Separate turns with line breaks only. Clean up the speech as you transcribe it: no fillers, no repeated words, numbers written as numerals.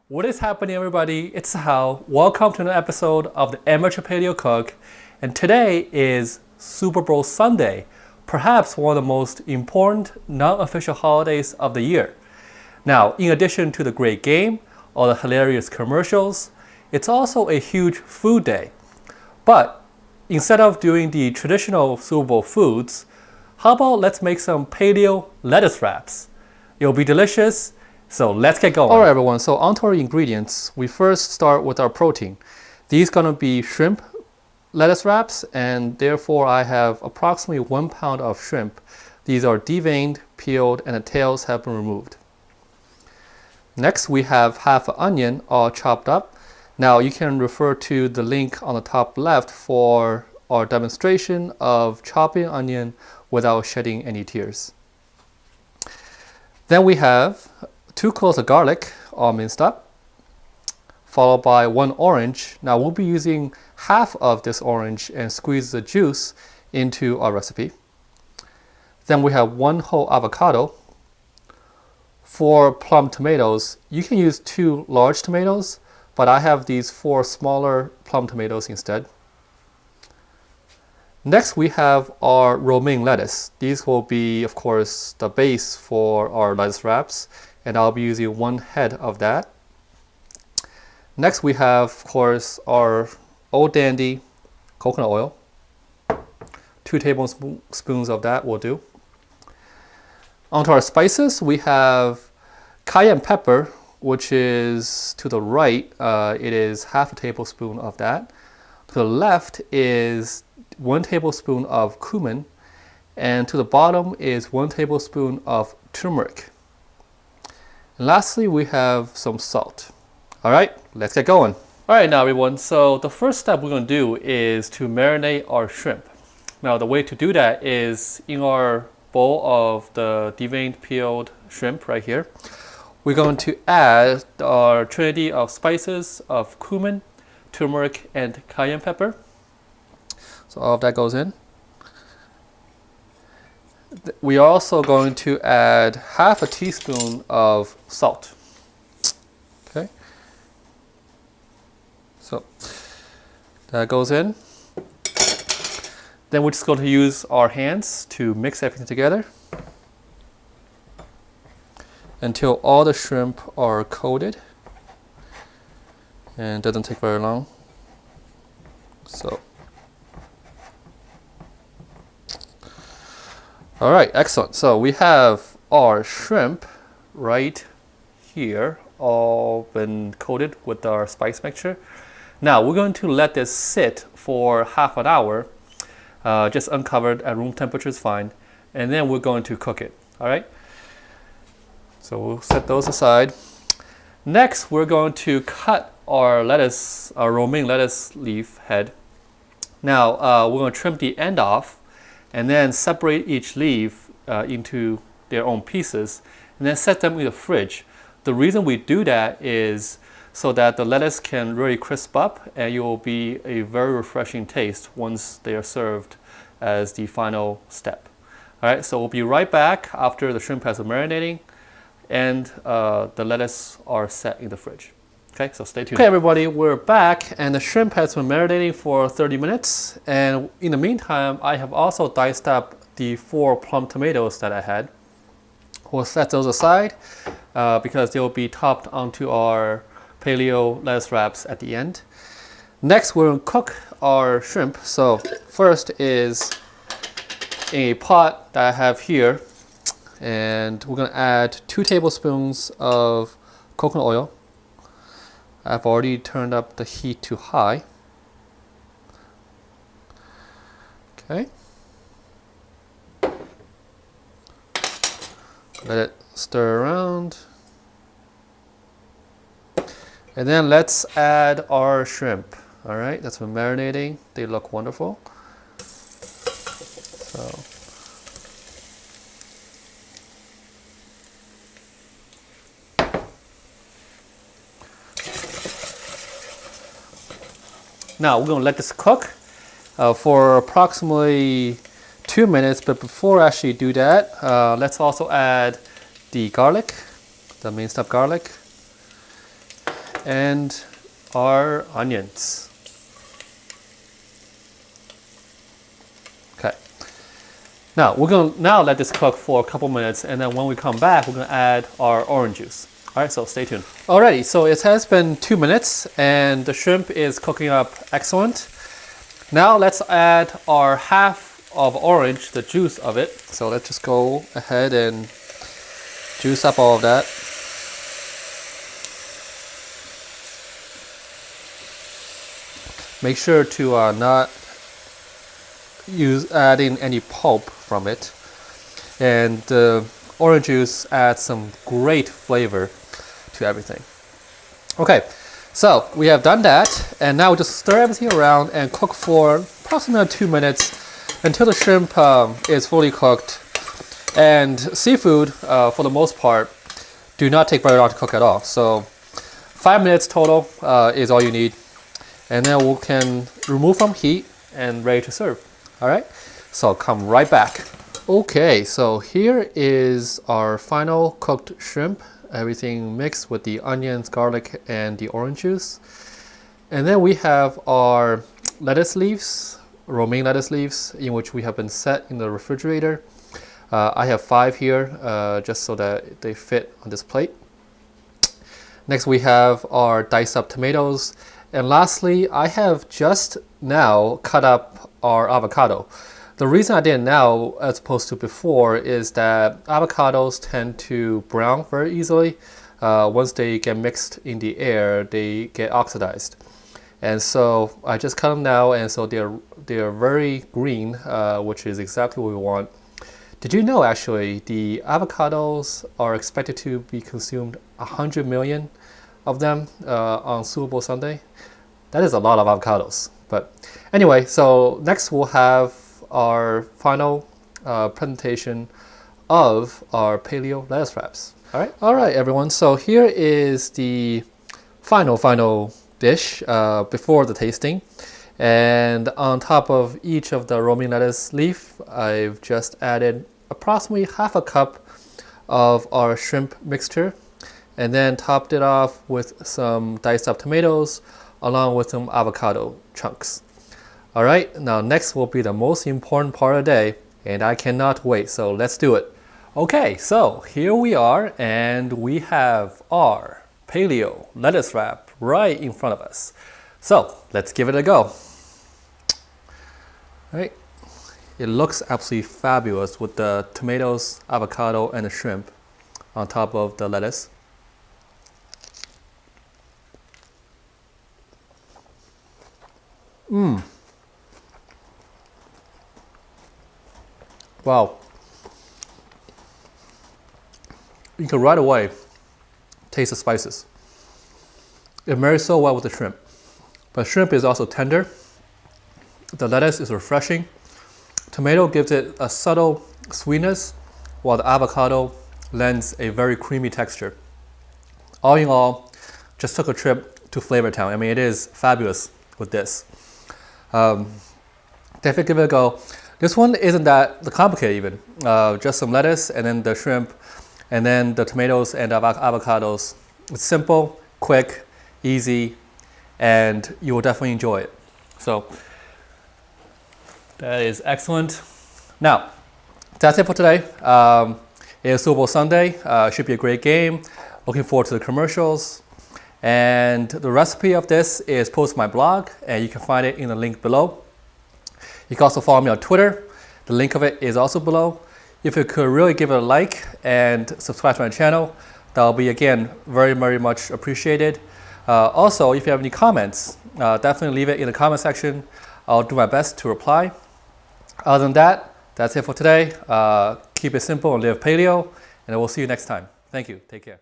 What is happening, everybody? It's Hal. Welcome to another episode of the Amateur Paleo Cook. And today is Super Bowl Sunday, perhaps one of the most important non-official holidays of the year. Now, in addition to the great game or the hilarious commercials, it's also a huge food day. But instead of doing the traditional Super Bowl foods, how about let's make some paleo lettuce wraps? It'll be delicious. So let's get going. All right, everyone. So onto our ingredients. We first start with our protein. These gonna be shrimp lettuce wraps, and therefore I have approximately 1 pound of shrimp. These are deveined, peeled, and the tails have been removed. Next, we have half an onion, all chopped up. Now you can refer to the link on the top left for our demonstration of chopping onion without shedding any tears. Then we have 2 cloves of garlic, all minced up, followed by 1 orange. Now we'll be using half of this orange and squeeze the juice into our recipe. Then we have 1 whole avocado, 4 plum tomatoes. You can use 2 large tomatoes, but I have these 4 smaller plum tomatoes instead. Next, we have our romaine lettuce. These will be, of course, the base for our lettuce wraps, and I'll be using 1 head of that. Next, we have, of course, our old dandy coconut oil. 2 tablespoons of that will do. Onto our spices, we have cayenne pepper, which is to the right. It is half a tablespoon of that. To the left is 1 tablespoon of cumin, and to the bottom is 1 tablespoon of turmeric. And lastly, we have some salt. All right, let's get going. All right, now everyone, so the first step we're gonna do is to marinate our shrimp. Now the way to do that is in our bowl of the deveined peeled shrimp right here, we're going to add our trinity of spices of cumin, turmeric, and cayenne pepper. So all of that goes in. We are also going to add half a teaspoon of salt. Okay. So that goes in. Then we're just going to use our hands to mix everything together until all the shrimp are coated. And it doesn't take very long. So. All right, excellent. So we have our shrimp right here, all been coated with our spice mixture. Now we're going to let this sit for half an hour, just uncovered at room temperature is fine, and then we're going to cook it. All right. So we'll set those aside. Next, we're going to cut our lettuce, our romaine lettuce leaf head. Now we're going to trim the end off, and then separate each leaf into their own pieces, and then set them in the fridge. The reason we do that is so that the lettuce can really crisp up, and it will be a very refreshing taste once they are served as the final step. All right, so we'll be right back after the shrimp has been marinating and the lettuce are set in the fridge. Okay, so stay tuned. Okay, everybody, we're back, and the shrimp has been marinating for 30 minutes. And in the meantime, I have also diced up the 4 plum tomatoes that I had. We'll set those aside because they'll be topped onto our paleo lettuce wraps at the end. Next, we're going to cook our shrimp. So first is a pot that I have here, and we're going to add 2 tablespoons of coconut oil. I've already turned up the heat to high. Okay. Let it stir around. And then let's add our shrimp. All right, that's been marinating. They look wonderful. So. Now we're going to let this cook for approximately 2 minutes, but before I actually do that, let's also add the garlic, the minced up garlic. and our onions. Okay. Now we're going to let this cook for a couple minutes, and then when we come back, we're going to add our orange juice. All right, so stay tuned. Alrighty, so it has been 2 minutes, and the shrimp is cooking up excellent. Now let's add our half of orange, the juice of it. So let's just go ahead and juice up all of that. Make sure to not add in any pulp from it. And the orange juice adds some great flavor to everything. Okay, so we have done that, and now we just stir everything around and cook for approximately 2 minutes until the shrimp is fully cooked. And seafood, for the most part, do not take very long to cook at all. So 5 minutes total is all you need. And then we can remove from heat and ready to serve. All right, so I'll come right back. Okay, so here is our final cooked shrimp. Everything mixed with the onions, garlic, and the orange juice. And then we have our lettuce leaves, romaine lettuce leaves, in which we have been set in the refrigerator. I have 5 here, just so that they fit on this plate. Next we have our diced up tomatoes. And lastly, I have just now cut up our avocado. The reason I did it now as opposed to before is that avocados tend to brown very easily. Once they get mixed in the air, they get oxidized. And so I just cut them now, and so they're very green, which is exactly what we want. Did you know actually the avocados are expected to be consumed 100 million of them on Super Bowl Sunday? That is a lot of avocados. But anyway, so next we'll have our final presentation of our paleo lettuce wraps. All right, everyone. So here is the final dish before the tasting. And on top of each of the romaine lettuce leaf, I've just added approximately half a cup of our shrimp mixture, and then topped it off with some diced up tomatoes along with some avocado chunks. All right, now next will be the most important part of the day, and I cannot wait, so let's do it. Okay, so here we are, and we have our paleo lettuce wrap right in front of us. So let's give it a go. All right, it looks absolutely fabulous with the tomatoes, avocado, and the shrimp on top of the lettuce. Wow. You can right away taste the spices. It marries so well with the shrimp. But shrimp is also tender. The lettuce is refreshing. Tomato gives it a subtle sweetness, while the avocado lends a very creamy texture. All in all, just took a trip to Flavor Town. I mean, it is fabulous with this. Definitely give it a go. This one isn't that complicated even. Just some lettuce and then the shrimp and then the tomatoes and avocados. It's simple, quick, easy, and you will definitely enjoy it. So that is excellent. Now, that's it for today. It is Super Bowl Sunday. Should be a great game. Looking forward to the commercials. And the recipe of this is posted on my blog, and you can find it in the link below. You can also follow me on Twitter. The link of it is also below. If you could really give it a like and subscribe to my channel, that will be, again, very, very much appreciated. Also, if you have any comments, definitely leave it in the comment section. I'll do my best to reply. Other than that, that's it for today. Keep it simple and live paleo, and I will see you next time. Thank you. Take care.